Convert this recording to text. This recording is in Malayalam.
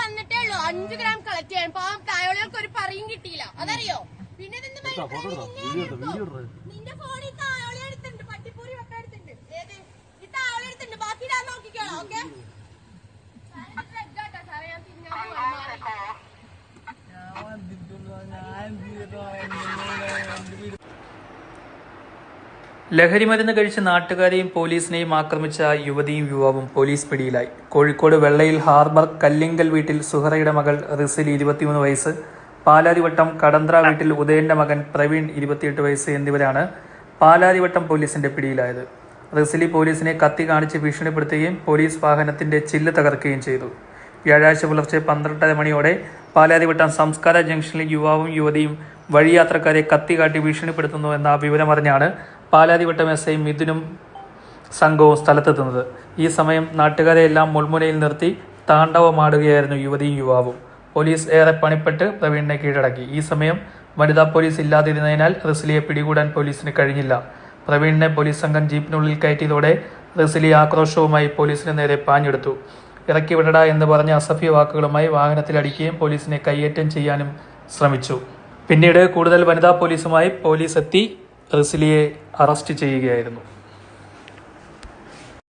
വന്നിട്ടേ ഉള്ളൂ 5 ഗ്രാം കളക്ട് ചെയ്യാൻ. പാവം തായോളികൾക്ക് ഒരു പറയും കിട്ടിയില്ല, അതറിയോ? പിന്നെ നിന്റെ ഫോണിൽ തായോളി എടുത്തിട്ടുണ്ട്, പട്ടിപ്പൂരി ഒക്കെ എടുത്തിട്ടുണ്ട്. ഏത് ഈ തായോളി എടുത്തിട്ടുണ്ട്, ബാക്കി ഞാൻ നോക്കിക്കോളാം. ഓക്കെ ലഹരിമരുന്ന് കഴിച്ച് നാട്ടുകാരെയും പോലീസിനെയും ആക്രമിച്ച യുവതിയും യുവാവും പോലീസ് പിടിയിലായി. കോഴിക്കോട് വെള്ളയിൽ ഹാർബർ കല്ലിങ്കൽ വീട്ടിൽ സുഹറയുടെ മകൾ റിസിലി 23 വയസ്സ്, പാലാരിവട്ടം കടന്ത്ര വീട്ടിൽ ഉദയന്റെ മകൻ പ്രവീൺ 28 വയസ്സ് എന്നിവരാണ് പാലാരിവട്ടം പോലീസിന്റെ പിടിയിലായത്. റിസിലി പോലീസിനെ കത്തി കാണിച്ച് ഭീഷണിപ്പെടുത്തുകയും പോലീസ് വാഹനത്തിന്റെ ചില്ല് തകർക്കുകയും ചെയ്തു. വ്യാഴാഴ്ച പുലർച്ചെ 12:30 മണിയോടെ പാലാരിവട്ടം സംസ്കാര ജംഗ്ഷനിൽ യുവാവും യുവതിയും വഴിയാത്രക്കാരെ കത്തി കാട്ടി ഭീഷണിപ്പെടുത്തുന്നു എന്ന വിവരമറിഞ്ഞാണ് പാലാരിവട്ടം SI മിഥുനും സംഘവും സ്ഥലത്തെത്തുന്നത്. ഈ സമയം നാട്ടുകാരെയെല്ലാം മുൾമുനയിൽ നിർത്തി താണ്ഡവമാടുകയായിരുന്നു യുവതിയും യുവാവും. പോലീസ് ഏറെ പണിപ്പെട്ട് പ്രവീണിനെ കീഴടക്കി. ഈ സമയം വനിതാ പോലീസ് ഇല്ലാതിരുന്നതിനാൽ റിസിലിയെ പിടികൂടാൻ പോലീസിന് കഴിഞ്ഞില്ല. പ്രവീണിനെ പോലീസ് സംഘം ജീപ്പിനുള്ളിൽ കയറ്റിയതോടെ റിസിലി ആക്രോശവുമായി പോലീസിന് നേരെ പാഞ്ഞെടുത്തു. ഇറക്കി വിടടാ എന്ന് പറഞ്ഞ അസഭ്യ വാക്കുകളുമായി വാഹനത്തിലടിക്കുകയും പോലീസിനെ കയ്യേറ്റം ചെയ്യാനും ശ്രമിച്ചു. പിന്നീട് കൂടുതൽ വനിതാ പോലീസുമായി പോലീസ് എത്തി റിസിലിയെ അറസ്റ്റ് ചെയ്യുകയായിരുന്നു.